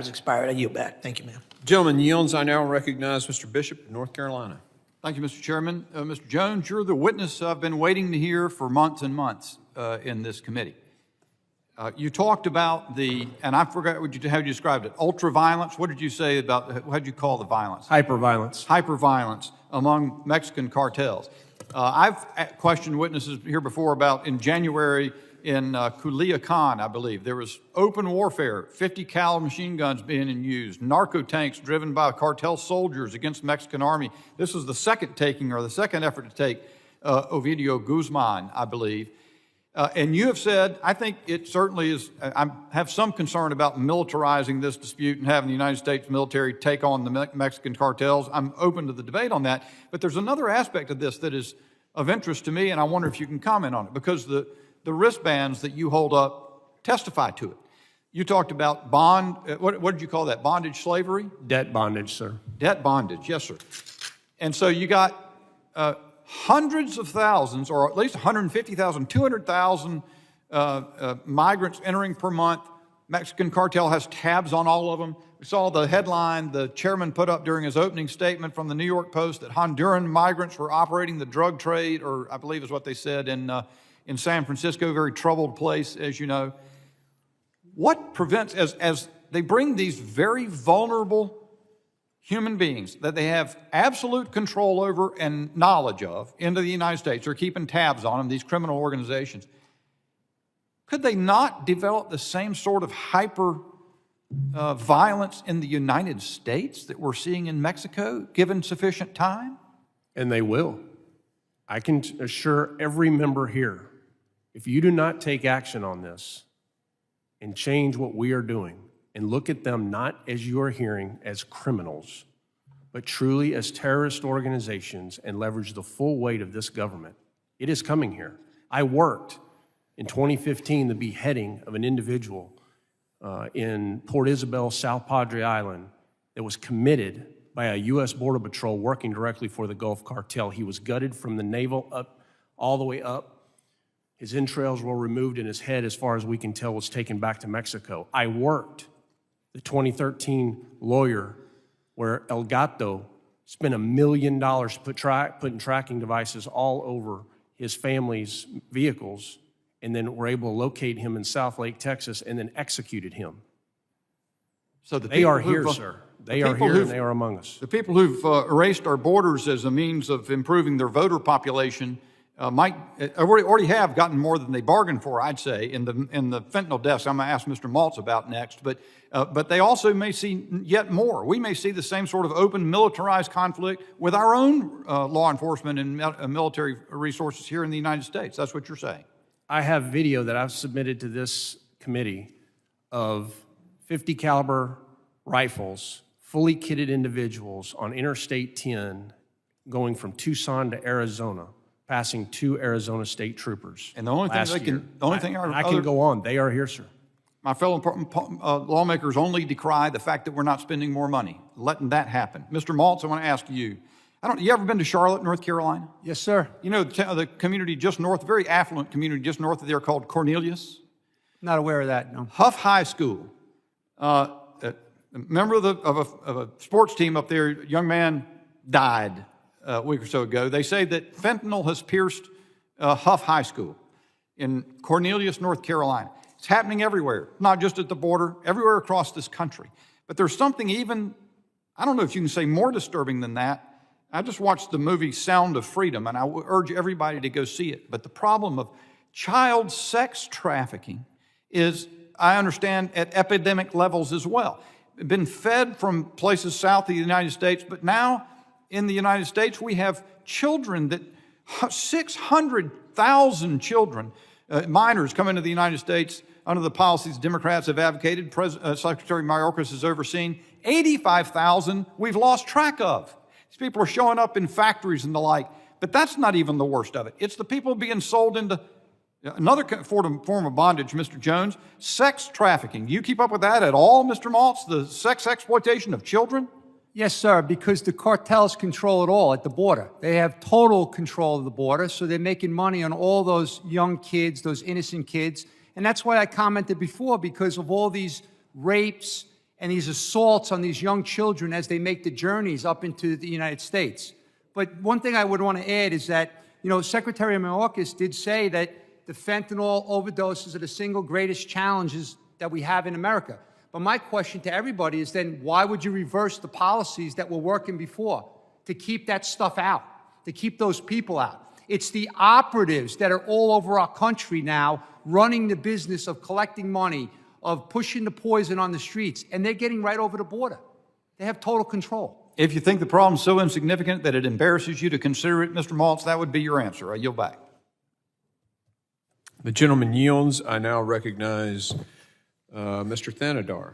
has expired. I yield back. Thank you, ma'am. Gentleman yields. I now recognize Mr. Bishop of North Carolina. Thank you, Mr. Chairman. Mr. Jones, you're the witness I've been waiting to hear for months and months in this committee. You talked about and I forgot how you described it, ultra-violence. What did you say about, what did you call the violence? Hyper-violence. Hyper-violence among Mexican cartels. I've questioned witnesses here before about in January in Culiacan, I believe, there was open warfare, 50 caliber machine guns being used, narco tanks driven by cartel soldiers against the Mexican army. This was the second taking, or the second effort to take Ovidio Guzman, I believe. And you have said, I think it certainly is, I have some concern about militarizing this dispute and having the United States military take on the Mexican cartels. I'm open to the debate on that. But there's another aspect of this that is of interest to me, and I wonder if you can comment on it, because the wristbands that you hold up testify to it. You talked about what did you call that? Bondage slavery? Debt bondage, sir. Debt bondage, yes, sir. And so you got hundreds of thousands, or at least 150,000, 200,000 migrants entering per month. Mexican cartel has tabs on all of them. We saw the headline the chairman put up during his opening statement from the New York Post that Honduran migrants were operating the drug trade, or I believe is what they said, in San Francisco, a very troubled place, as you know. What prevents, as they bring these very vulnerable human beings that they have absolute control over and knowledge of into the United States, they're keeping tabs on them, these criminal organizations, could they not develop the same sort of hyper violence in the United States that we're seeing in Mexico, given sufficient time? And they will. I can assure every member here, if you do not take action on this and change what we are doing and look at them not as you are hearing as criminals, but truly as terrorist organizations and leverage the full weight of this government, it is coming here. I worked in 2015 the beheading of an individual in Port Isabel, South Padre Island, that was committed by a U.S. Border Patrol working directly for the Gulf Cartel. He was gutted from the navel up, all the way up. His entrails were removed, and his head, as far as we can tell, was taken back to Mexico. I worked the 2013 lawyer where El Gato spent $1 million putting tracking devices all over his family's vehicles, and then were able to locate him in South Lake, Texas, and then executed him. So they are here, sir. They are here, and they are among us. The people who've erased our borders as a means of improving their voter population already have gotten more than they bargained for, I'd say, in the fentanyl deaths I'm going to ask Mr. Maltz about next. But they also may see yet more. We may see the same sort of open militarized conflict with our own law enforcement and military resources here in the United States. That's what you're saying. I have video that I've submitted to this committee of 50 caliber rifles, fully kitted individuals on Interstate 10 going from Tucson to Arizona, passing 2 Arizona state troopers. And the only thing I can go on. They are here, sir. My fellow lawmakers only decry the fact that we're not spending more money, letting that happen. Mr. Maltz, I want to ask you, you ever been to Charlotte, North Carolina? Yes, sir. You know the community just north, very affluent community just north of there called Cornelius? Not aware of that, no. Huff High School. A member of a sports team up there, a young man died a week or so ago. They say that fentanyl has pierced Huff High School in Cornelius, North Carolina. It's happening everywhere, not just at the border, everywhere across this country. But there's something even, I don't know if you can say more disturbing than that. I just watched the movie Sound of Freedom, and I urge everybody to go see it. But the problem of child sex trafficking is, I understand, at epidemic levels as well. It's been fed from places south of the United States, but now in the United States we have children that 600,000 children, minors, come into the United States under the policies Democrats have advocated. Secretary Mayorkas has overseen. 85,000 we've lost track of. These people are showing up in factories and the like, but that's not even the worst of it. It's the people being sold into another form of bondage, Mr. Jones, sex trafficking. Do you keep up with that at all, Mr. Maltz, the sex exploitation of children? Yes, sir, because the cartels control it all at the border. They have total control of the border, so they're making money on all those young kids, those innocent kids. And that's why I commented before, because of all these rapes and these assaults on these young children as they make the journeys up into the United States. But one thing I would want to add is that, Secretary Mayorkas did say that the fentanyl overdoses are the single greatest challenges that we have in America. But my question to everybody is then, why would you reverse the policies that were working before to keep that stuff out, to keep those people out? It's the operatives that are all over our country now running the business of collecting money, of pushing the poison on the streets, and they're getting right over the border. They have total control. If you think the problem's so insignificant that it embarrasses you to consider it, Mr. Maltz, that would be your answer. I yield back. The gentleman yields. I now recognize Mr. Thanedar.